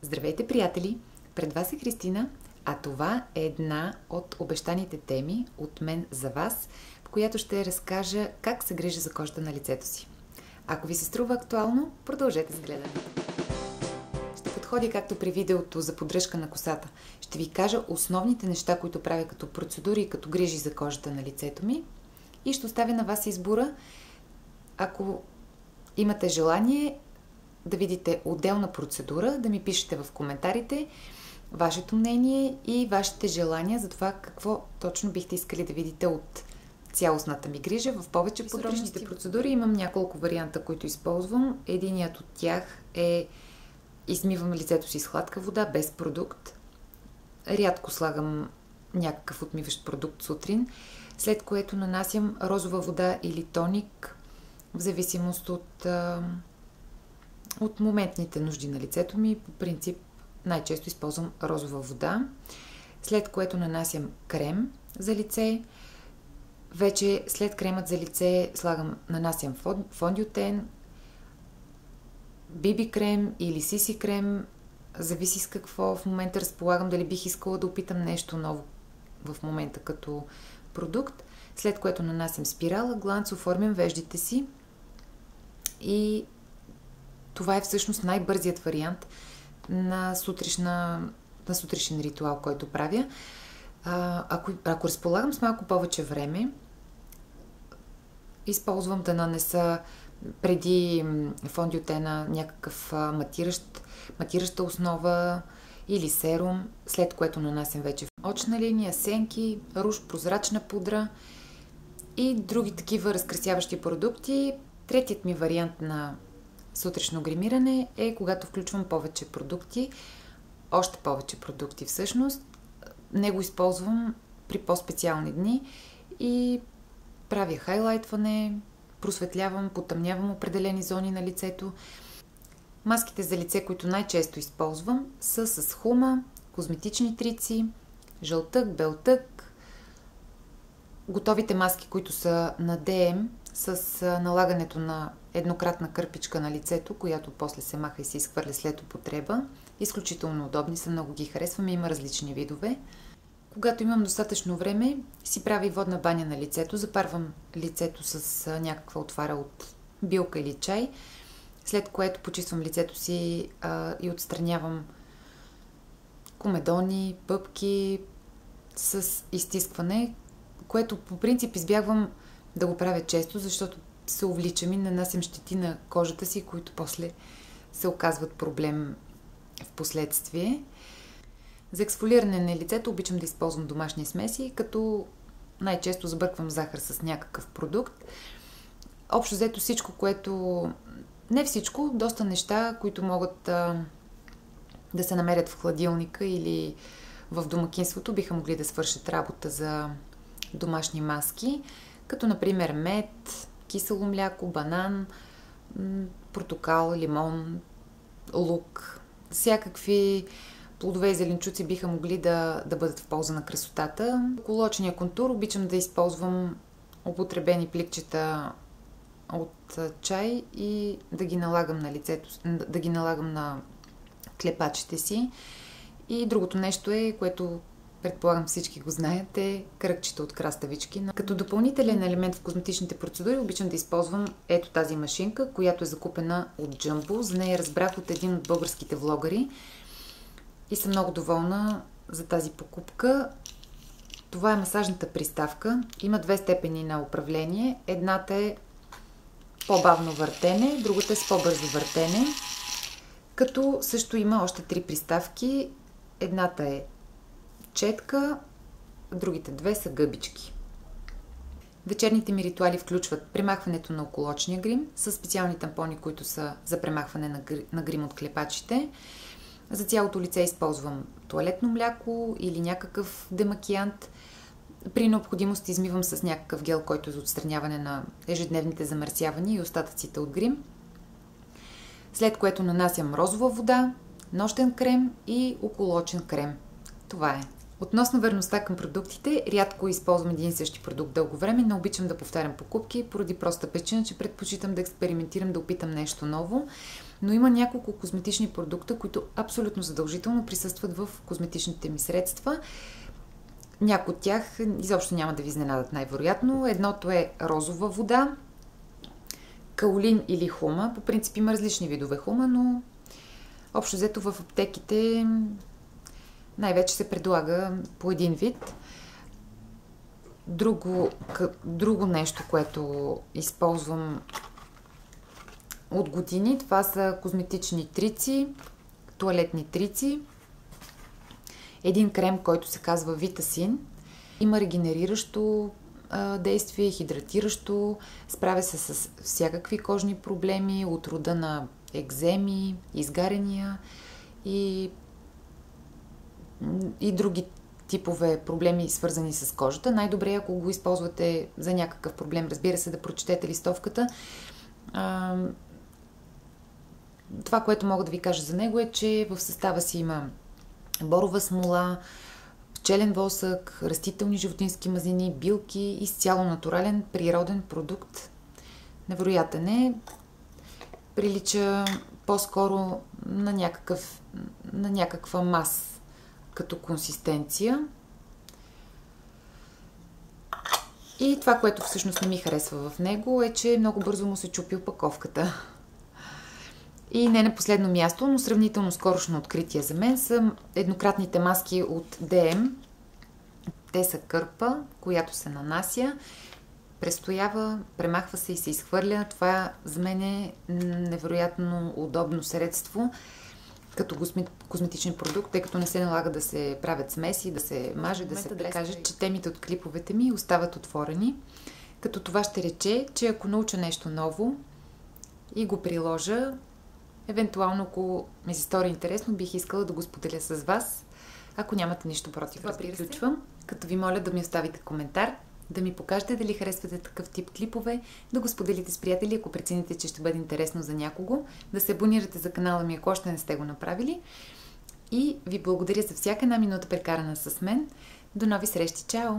Здравейте, приятели! Пред вас е Христина, а това е една от обещаните теми от мен за вас, в която ще разкажа как се грижа за кожата на лицето си. Ако ви се струва актуално, продължете с гледането. Ще подходя както при видеото за поддръжка на косата. Ще ви кажа основните неща, които правя като процедури и като грижи за кожата на лицето ми. И ще оставя на вас избора, ако имате желание да видите отделна процедура, да ми пишете в коментарите вашето мнение и вашите желания за това какво точно бихте искали да видите от цялостната ми грижа. В повече подробности процедури имам няколко варианта, които използвам. Единият от тях е измивам лицето си с хладка вода, без продукт. Рядко слагам някакъв отмиващ продукт сутрин, след което нанасям розова вода или тоник, в зависимост от моментните нужди на лицето ми. По принцип най-често използвам розова вода, след което нанасям крем за лице. Вече след кремът за лице нанасям фондиотен, BB крем или CC крем, зависи с какво в момента разполагам, дали бих искала да опитам нещо ново в момента като продукт, след което нанасям спирала, гланц, оформям веждите си и това е всъщност най-бързият вариант на сутрешен ритуал, който правя. Ако разполагам с малко повече време, използвам да нанеса преди фондиотена някакъв матираща основа или серум, след което нанасям вече очна линия, сенки, руж, прозрачна пудра и други такива разкрасяващи продукти. Третият ми вариант на сутрешно гримиране е когато включвам повече продукти, още повече продукти всъщност. Него използвам при по-специални дни и правя хайлайтване, просветлявам, потъмнявам определени зони на лицето. Маските за лице, които най-често използвам, са с хума, козметични трици, жълтък, белтък. Готовите маски, които са на ДМ, с налагането на еднократна кърпичка на лицето, която после се маха и се изхвърля след употреба. Изключително удобни са, много ги харесвам, има различни видове. Когато имам достатъчно време, си правя и водна баня на лицето. Запарвам лицето с някаква отвара от билка или чай, след което почиствам лицето си и отстранявам комедони, пъпки с изтискване, което по принцип избягвам да го правя често, защото се увличам и нанасям щети на кожата си, които после се оказват проблем в последствие. За ексфолиране на лицето обичам да използвам домашни смеси, като най-често сбърквам захар с някакъв продукт. Общо взето всичко, което... Не всичко, доста неща, които могат да се намерят в хладилника или в домакинството, биха могли да свършат работа за домашни маски, като например мед, кисело мляко, банан, портокал, лимон, лук. Всякакви плодове и зеленчуци биха могли да бъдат в полза на красотата. Около очния контур обичам да използвам употребени пликчета от чай и да ги налагам на лицето, да ги налагам на клепачите си. И другото нещо е, което предполагам всички го знаят, е кръгчета от краставички. Като допълнителен елемент в козметичните процедури обичам да използвам ето тази машинка, която е закупена от Jumbo. За нея разбрах от един от българските влогари и съм много доволна за тази покупка. Това е масажната приставка. Има две степени на управление. Едната е по-бавно въртене, другата е с по-бързо въртене. Като също има още три приставки. Едната е четка, другите две са гъбички. Вечерните ми ритуали включват премахването на околоочния грим с специални тампони, които са за премахване на грим от клепачите. За цялото лице използвам тоалетно мляко или някакъв демакиант. При необходимост измивам с някакъв гел, който е за отстраняване на ежедневните замърсявания и остатъците от грим. След което нанасям розова вода, нощен крем и околоочен крем. Това е. Относно верността към продуктите, рядко използвам един и същи продукт дълго време, не обичам да повтарям покупки, поради проста причина, че предпочитам да експериментирам, да опитам нещо ново. Но има няколко козметични продукта, които абсолютно задължително присъстват в козметичните ми средства. Някои от тях изобщо няма да ви изненадат най-вероятно. Едното е розова вода, каолин или хума. По принцип има различни видове хума, но общо взето в аптеките най-вече се предлага по един вид. Друго нещо, което използвам от години, това са козметични трици, тоалетни трици. Един крем, който се казва Витасин. Има регенериращо действие, хидратиращо, справя се с всякакви кожни проблеми, от рода на екземи, изгарения и други типове проблеми, свързани с кожата. Най-добре е, ако го използвате за някакъв проблем, разбира се, да прочетете листовката. Това, което мога да ви кажа за него, е, че в състава си има борова смола, пчелен восък, растителни животински мазнини, билки, изцяло натурален, природен продукт. Невероятен е. Прилича по-скоро на някаква маса като консистенция. И това, което всъщност не ми харесва в него, е, че много бързо му се чупи опаковката. И не на последно място, но сравнително скорошно откритие за мен са еднократните маски от DM. Те са кърпа, която се нанася, престоява, премахва се и се изхвърля. Това за мен е невероятно удобно средство като козметичен продукт, тъй като не се налага да се правят смеси, да се маже, да се плеска. Да кажа, че темите от клиповете ми остават отворени. Като това ще рече, че ако науча нещо ново и го приложа, евентуално, ако ми се стори интересно, бих искала да го споделя с вас. Ако нямате нищо против, това приключвам. Като ви моля да ми оставите коментар, да ми покажете дали харесвате такъв тип клипове, да го споделите с приятели, ако прецените, че ще бъде интересно за някого, да се абонирате за канала ми, ако още не сте го направили. И ви благодаря за всяка една минута прекарана с мен. До нови срещи! Чао!